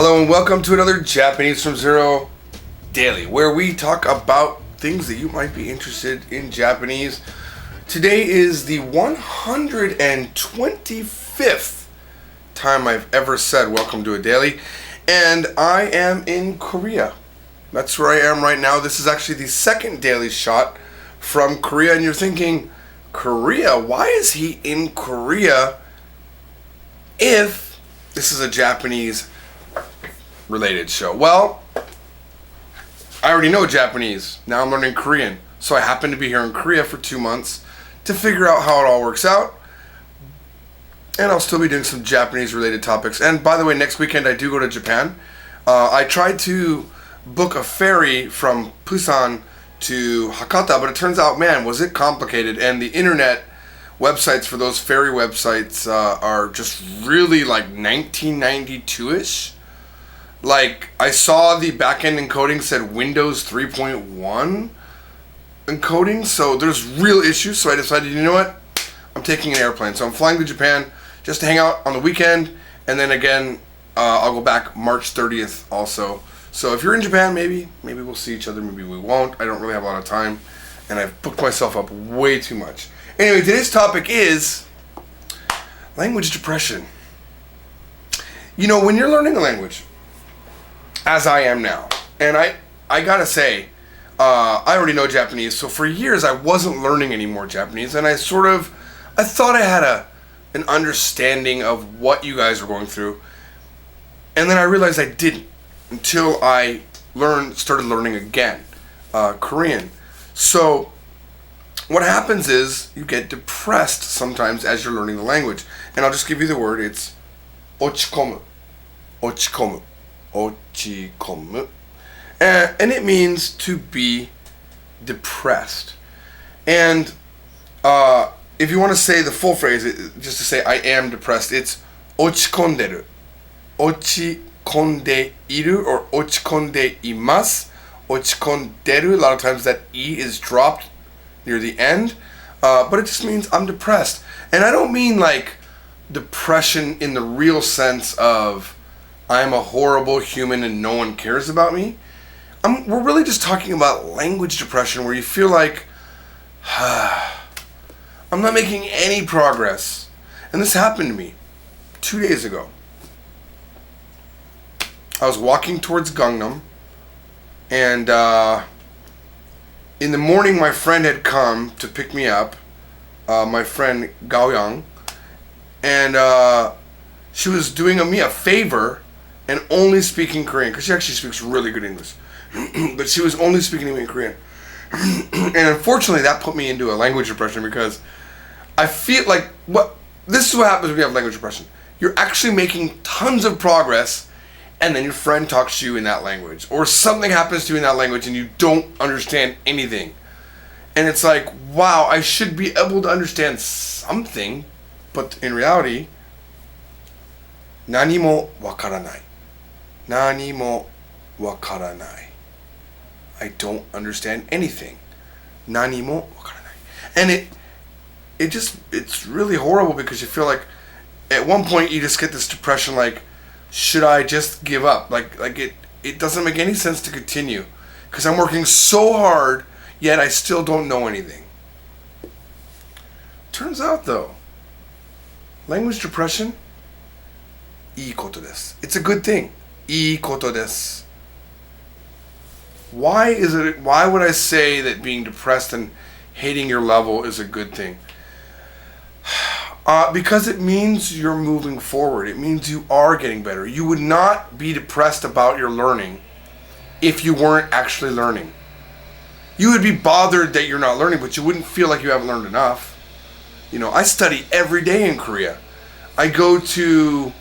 Hello and welcome to another Japanese from Zero Daily, where we talk about things that you might be interested in Japanese. Today is the 125th time I've ever said welcome to a daily, and I am in Korea. That's where I am right now. This is actually the second daily shot from Korea, and you're thinking, Korea? Why is he in Korea if this is a Japanese related show? Well, I already know Japanese. Now I'm learning Korean. So I happen to be here in Korea for 2 months to figure out how it all works out. And I'll still be doing some Japanese related topics. And by the way, next weekend I do go to Japan. I tried to book a ferry from Busan to Hakata, but it turns out, man, was it complicated. And the internet websites for those ferry websites are just really like 1992-ish. Like, I saw the backend encoding said Windows 3.1 encoding, so there's real issues. So I decided, you know what? I'm taking an airplane. So I'm flying to Japan just to hang out on the weekend, and then again, I'll go back March 30th also. So if you're in Japan, maybe we'll see each other, maybe we won't. I don't really have a lot of time, and I've booked myself up way too much. Anyway, today's topic is language depression. You know, when you're learning a language, as I am now, and I gotta say, I already know Japanese, so for years I wasn't learning any more Japanese, and I thought I had an understanding of what you guys were going through, and then I realized I didn't until I started learning again Korean. So what happens is you get depressed sometimes as you're learning the language, and I'll just give you the word. It's ochikomu, ochikomu. Ochikomu. And it means to be depressed. And if you want to say the full phrase, just to say I am depressed, it's ochikonderu. Ochikondeiru or ochikondeimasu. Ochikonderu, a lot of times that E is dropped near the end. But it just means I'm depressed. And I don't mean like depression in the real sense of I'm a horrible human and no one cares about me. We're really just talking about language depression, where you feel like I'm not making any progress. And this happened to me 2 days ago. I was walking towards Gangnam, and in the morning my friend had come to pick me up, my friend Gao Yang, and she was doing me a favor and only speaking Korean, because she actually speaks really good English. But she was only speaking to me in Korean. And unfortunately, that put me into a language depression, because I feel like this is what happens when you have language depression. You're actually making tons of progress, and then your friend talks to you in that language, or something happens to you in that language and you don't understand anything. And it's like, wow, I should be able to understand something, but in reality, nani mo wakaranai. Nani mo wakaranai. I don't understand anything. Nani mo wakaranai. And it's really horrible, because you feel like at one point you just get this depression, like, should I just give up? Like it doesn't make any sense to continue, because I'm working so hard, yet I still don't know anything. Turns out though, language depression, いいことです. It's a good thing. いいことです. Why would I say that being depressed and hating your level is a good thing? Because it means you're moving forward. It means you are getting better. You would not be depressed about your learning if you weren't actually learning. You would be bothered that you're not learning, but you wouldn't feel like you haven't learned enough. You know, I study every day in Korea. I go to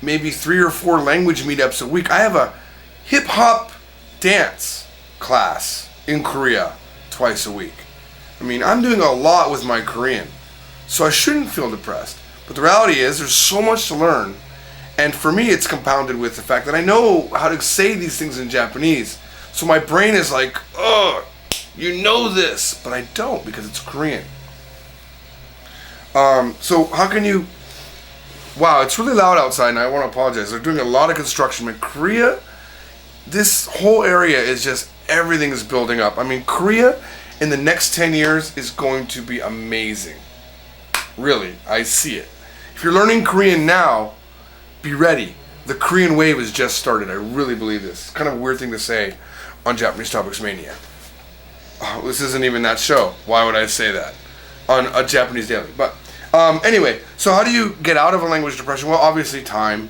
maybe 3 or 4 language meetups a week. I have a hip-hop dance class in Korea twice a week. I mean, I'm doing a lot with my Korean, so I shouldn't feel depressed. But the reality is, there's so much to learn, and for me it's compounded with the fact that I know how to say these things in Japanese. So my brain is like, ugh, you know this, but I don't, because it's Korean. So how can you Wow, it's really loud outside, and I want to apologize. They're doing a lot of construction. In Korea, this whole area is just, everything is building up. I mean, Korea in the next 10 years is going to be amazing. Really, I see it. If you're learning Korean now, be ready. The Korean wave has just started. I really believe this. It's kind of a weird thing to say on Japanese Topics Mania. Oh, this isn't even that show. Why would I say that on a Japanese daily? But anyway, so how do you get out of a language depression? Well, obviously time,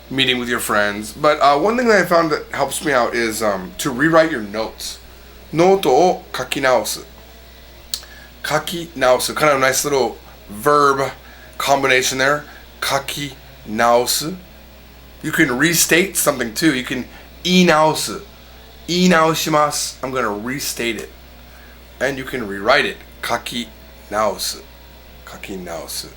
meeting with your friends. But one thing that I found that helps me out is to rewrite your notes. Note o kaki naosu. Kaki naosu. Kind of a nice little verb combination there. Kaki naosu. You can restate something too. You can inaosu. Inaoshimasu. I'm going to restate it. And you can rewrite it. Kaki naosu. Kaki naosu.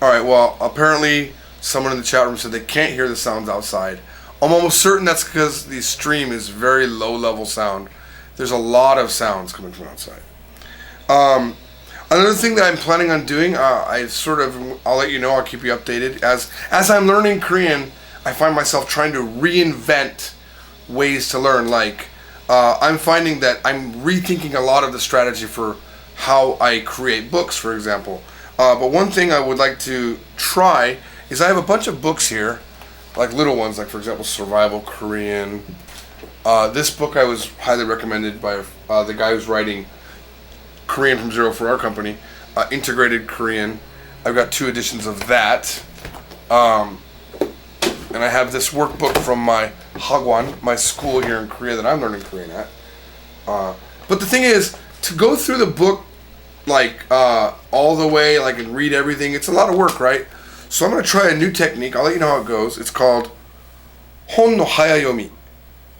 Alright, well, apparently someone in the chat room said they can't hear the sounds outside. I'm almost certain that's because the stream is very low level sound. There's a lot of sounds coming from outside. Another thing that I'm planning on doing, I'll let you know, I'll keep you updated. As I'm learning Korean, I find myself trying to reinvent ways to learn. Like, I'm finding that I'm rethinking a lot of the strategy for how I create books, for example. But one thing I would like to try is I have a bunch of books here, like little ones, like for example, Survival Korean. This book I was highly recommended by the guy who's writing Korean from Zero for our company, Integrated Korean. I've got 2 editions of that. And I have this workbook from my Hagwon, my school here in Korea that I'm learning Korean at. But the thing is, to go through the book like all the way, like, and read everything, it's a lot of work, right? So I'm going to try a new technique. I'll let you know how it goes. It's called Hon no Hayayomi.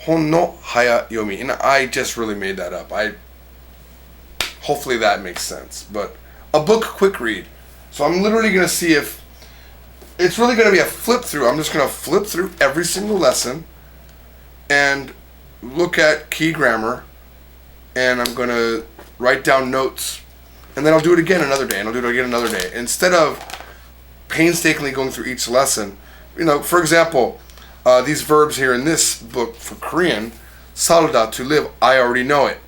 Hon no Hayayomi. And I just really made that up. Hopefully that makes sense. But a book quick read. So I'm literally going to see if it's really going to be a flip through. I'm just going to flip through every single lesson and look at key grammar, and I'm going to write down notes, and then I'll do it again another day, and I'll do it again another day. Instead of painstakingly going through each lesson, for example, these verbs here in this book for Korean, salda, to live, I already know it.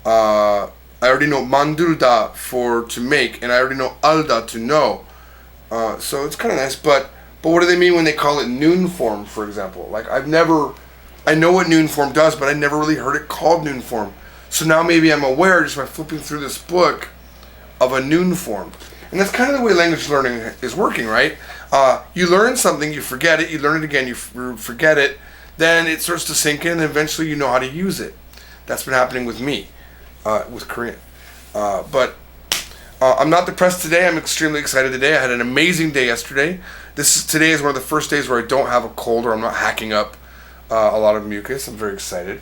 I already know mandurda, for to make, and I already know alda, to know. So it's kind of nice, but what do they mean when they call it noon form, for example? Like, I know what noon form does, but I never really heard it called noon form. So now maybe I'm aware just by flipping through this book of a noon form. And that's kind of the way language learning is working, right? You learn something, you forget it, you learn it again, you forget it, then it starts to sink in, and eventually you know how to use it. That's been happening with me, with Korean. But I'm not depressed today. I'm extremely excited today. I had an amazing day yesterday. Today is one of the first days where I don't have a cold, or I'm not hacking up a lot of mucus. I'm very excited.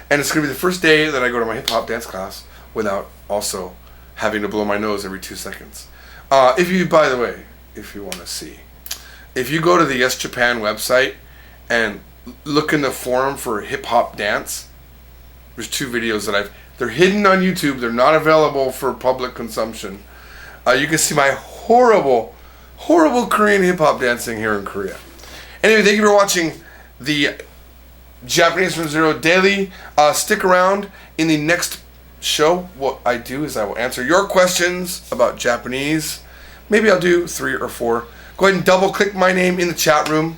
And it's going to be the first day that I go to my hip-hop dance class without also having to blow my nose every 2 seconds. By the way, if you want to see, if you go to the Yes Japan website and look in the forum for hip-hop dance, there's 2 videos that they're hidden on YouTube. They're not available for public consumption. You can see my horrible, horrible Korean hip-hop dancing here in Korea. Anyway, thank you for watching the Japanese from Zero Daily. Stick around. In the next show, what I do is I will answer your questions about Japanese. Maybe I'll do 3 or 4. Go ahead and double-click my name in the chat room.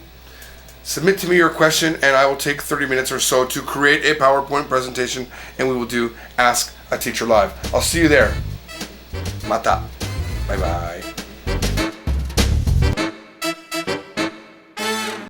Submit to me your question, and I will take 30 minutes or so to create a PowerPoint presentation, and we will do Ask a Teacher Live. I'll see you there. Mata. Bye-bye.